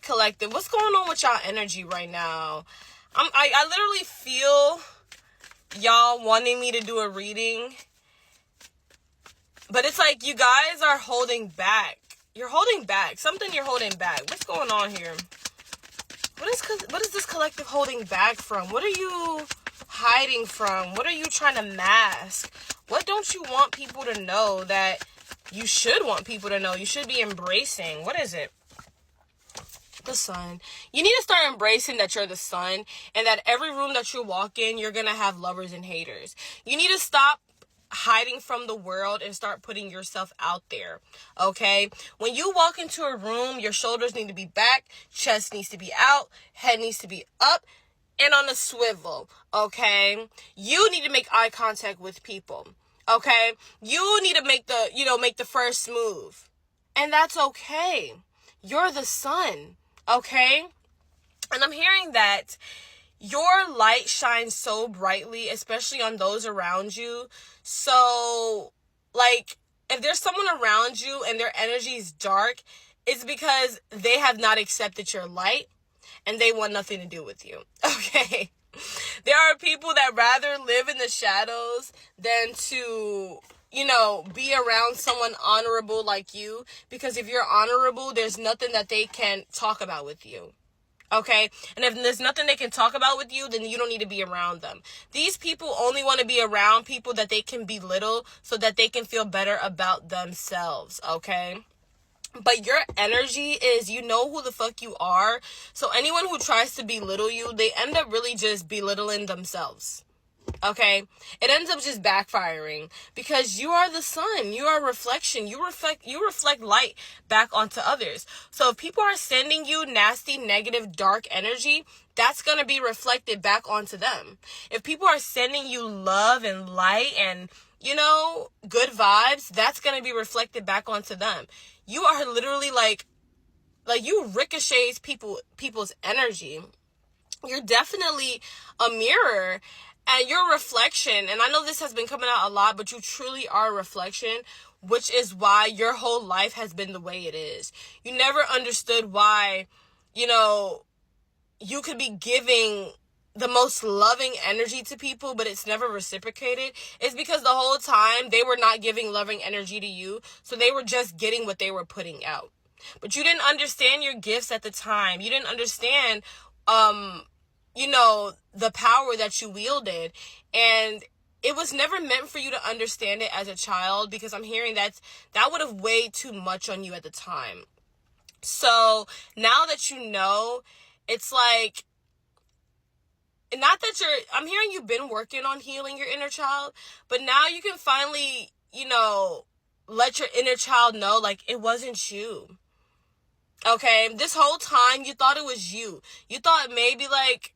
collective, what's going on with y'all energy right now? I literally feel y'all wanting me to do a reading, but it's like you guys are holding back. You're holding back. Something you're holding back. What's going on here? What is this collective holding back from? What are you hiding from? What are you trying to mask? What don't you want people to know that you should want people to know? You should be embracing. What is it? The sun. You need to start embracing that you're the sun, and that every room that you walk in, you're going to have lovers and haters. You need to stop hiding from the world and start putting yourself out there, okay? When you walk into a room, your shoulders need to be back, chest needs to be out, head needs to be up and on a swivel, okay? You need to make eye contact with people, okay? You need to make the first move, and that's okay. You're the sun, okay? And I'm hearing that your light shines so brightly, especially on those around you. So, like, if there's someone around you and their energy is dark, it's because they have not accepted your light and they want nothing to do with you, okay? There are people that rather live in the shadows than to, be around someone honorable like you, because if you're honorable, there's nothing that they can talk about with you. Okay? And if there's nothing they can talk about with you, then you don't need to be around them. These people only want to be around people that they can belittle so that they can feel better about themselves. Okay? But your energy is, you know who the fuck you are. So anyone who tries to belittle you, they end up really just belittling themselves. Okay? It ends up just backfiring because you are the sun. You are a reflection. You reflect light back onto others. So if people are sending you nasty, negative, dark energy, that's going to be reflected back onto them. If people are sending you love and light and, good vibes, that's going to be reflected back onto them. You are literally like you ricochets people's energy. You're definitely a mirror. And your reflection, and I know this has been coming out a lot, but you truly are a reflection, which is why your whole life has been the way it is. You never understood why, you could be giving the most loving energy to people, but it's never reciprocated. It's because the whole time they were not giving loving energy to you, so they were just getting what they were putting out. But you didn't understand your gifts at the time. You didn't understand, the power that you wielded, and it was never meant for you to understand it as a child, because I'm hearing that would have weighed too much on you at the time. So now that you know, it's like, not that I'm hearing you've been working on healing your inner child, but now you can finally, let your inner child know, like, it wasn't you. Okay? This whole time you thought it was you. You thought maybe, like,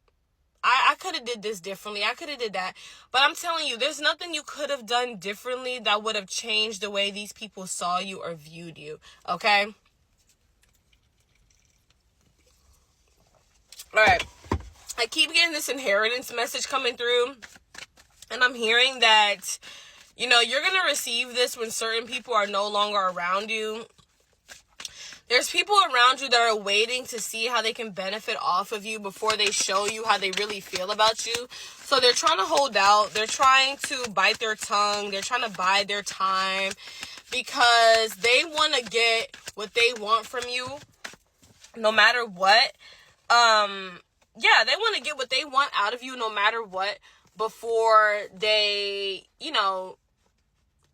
I could have did this differently. I could have did that. But I'm telling you, there's nothing you could have done differently that would have changed the way these people saw you or viewed you. Okay? Alright. I keep getting this inheritance message coming through. And I'm hearing that, you're going to receive this when certain people are no longer around you. There's people around you that are waiting to see how they can benefit off of you before they show you how they really feel about you. So they're trying to hold out. They're trying to bite their tongue. They're trying to bide their time because they want to get what they want from you no matter what. They want to get what they want out of you no matter what before they,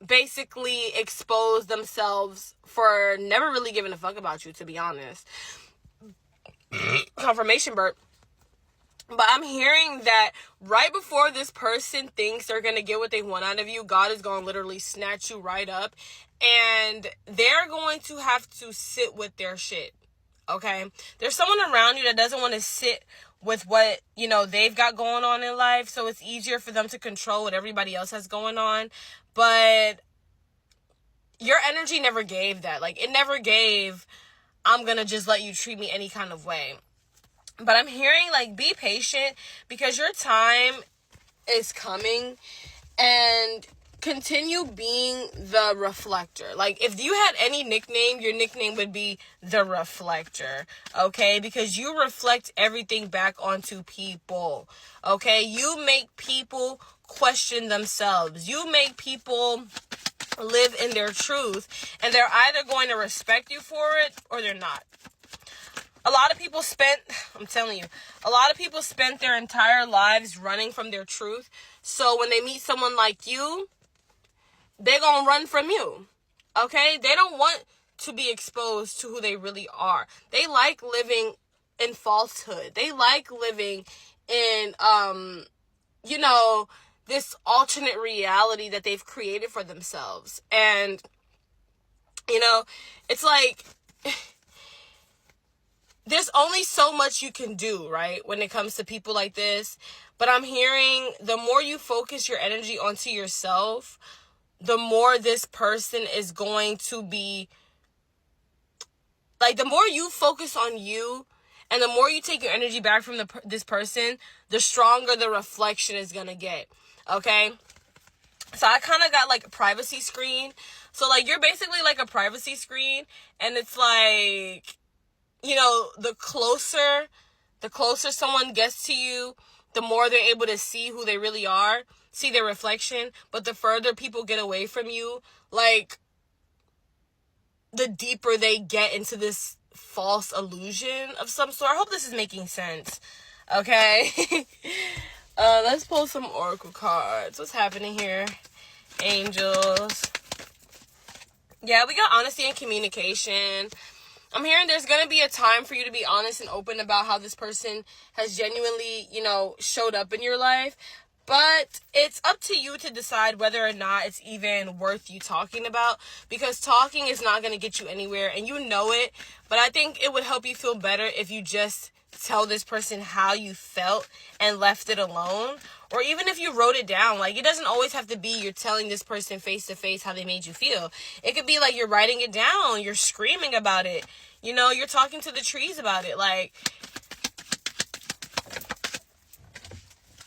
basically expose themselves for never really giving a fuck about you, to be honest. Confirmation burp. But I'm hearing that right before this person thinks they're going to get what they want out of you, God is going to literally snatch you right up. And they're going to have to sit with their shit. Okay? There's someone around you that doesn't want to sit with what, they've got going on in life. So it's easier for them to control what everybody else has going on. But your energy never gave that. Like, it never gave, I'm going to just let you treat me any kind of way. But I'm hearing, like, be patient because your time is coming. And continue being the reflector. Like, if you had any nickname, your nickname would be the reflector, okay? Because you reflect everything back onto people, okay? You make people question themselves. You make people live in their truth, and they're either going to respect you for it or they're not. I'm telling you, a lot of people spent their entire lives running from their truth. So when they meet someone like you, they're going to run from you. Okay? They don't want to be exposed to who they really are. They like living in falsehood. They like living in, this alternate reality that they've created for themselves. And, it's like, there's only so much you can do, right, when it comes to people like this. But I'm hearing the more you focus your energy onto yourself, the more this person is going to be, like, the more you focus on you and the more you take your energy back from this person, the stronger the reflection is going to get, okay? So I kind of got, like, a privacy screen. So, like, you're basically like a privacy screen, and it's like, the closer someone gets to you, the more they're able to see who they really are, see their reflection. But the further people get away from you, like, the deeper they get into this false illusion of some sort. I hope this is making sense. Okay? Let's pull some oracle cards. What's happening here? Angels. Yeah, we got honesty and communication. I'm hearing there's going to be a time for you to be honest and open about how this person has genuinely, showed up in your life. But it's up to you to decide whether or not it's even worth you talking about. Because talking is not going to get you anywhere, and you know it. But I think it would help you feel better if you just tell this person how you felt and left it alone. Or even if you wrote it down. Like, it doesn't always have to be you're telling this person face to face how they made you feel. It could be like you're writing it down. You're screaming about it. You're talking to the trees about it. Like,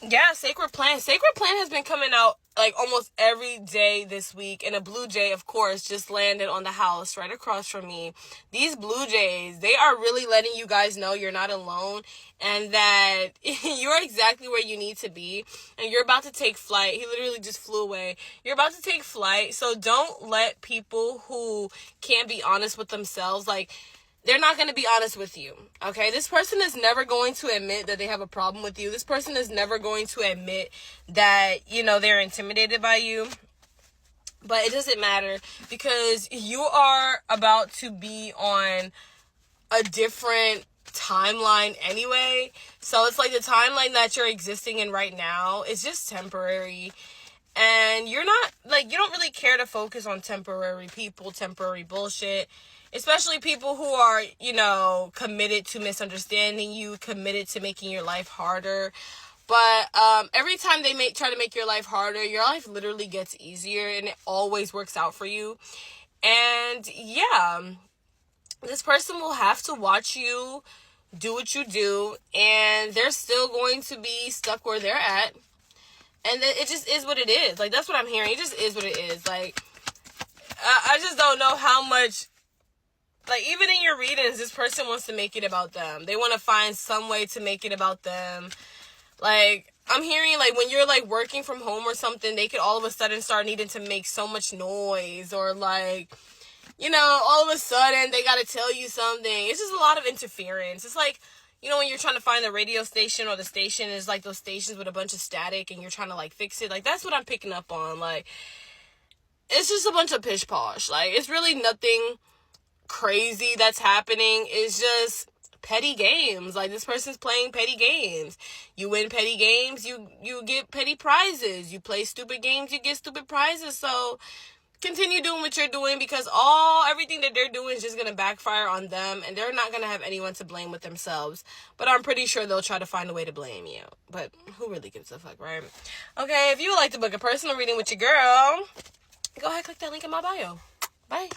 yeah, Sacred Plan. Sacred Plan has been coming out like almost every day this week. And a blue jay, of course, just landed on the house right across from me. These blue jays, they are really letting you guys know you're not alone and that you're exactly where you need to be. And you're about to take flight. He literally just flew away. You're about to take flight. So don't let people who can't be honest with themselves, like, they're not going to be honest with you, okay? This person is never going to admit that they have a problem with you. This person is never going to admit that, they're intimidated by you. But it doesn't matter because you are about to be on a different timeline anyway. So it's like the timeline that you're existing in right now is just temporary. And you're not, like, you don't really care to focus on temporary people, temporary bullshit. Especially people who are, committed to misunderstanding you, committed to making your life harder. But every time they try to make your life harder, your life literally gets easier and it always works out for you. And yeah, this person will have to watch you do what you do, and they're still going to be stuck where they're at. And it just is what it is. Like, that's what I'm hearing. It just is what it is. Like, I just don't know how much. Like, even in your readings, this person wants to make it about them. They want to find some way to make it about them. Like, I'm hearing, like, when you're, like, working from home or something, they could all of a sudden start needing to make so much noise. Or, like, all of a sudden, they got to tell you something. It's just a lot of interference. It's like, when you're trying to find the radio station or the station, is like those stations with a bunch of static and you're trying to, like, fix it. Like, that's what I'm picking up on. Like, it's just a bunch of pish posh. Like, it's really nothing crazy that's happening. Is just petty games. Like, this person's playing petty games. You win petty games, you get petty prizes. You play stupid games, you get stupid prizes. So continue doing what you're doing, because everything that they're doing is just gonna backfire on them, and they're not gonna have anyone to blame with themselves. But I'm pretty sure they'll try to find a way to blame you. But who really gives a fuck, right? Okay, if you would like to book a personal reading with your girl, go ahead, click that link in my bio. Bye.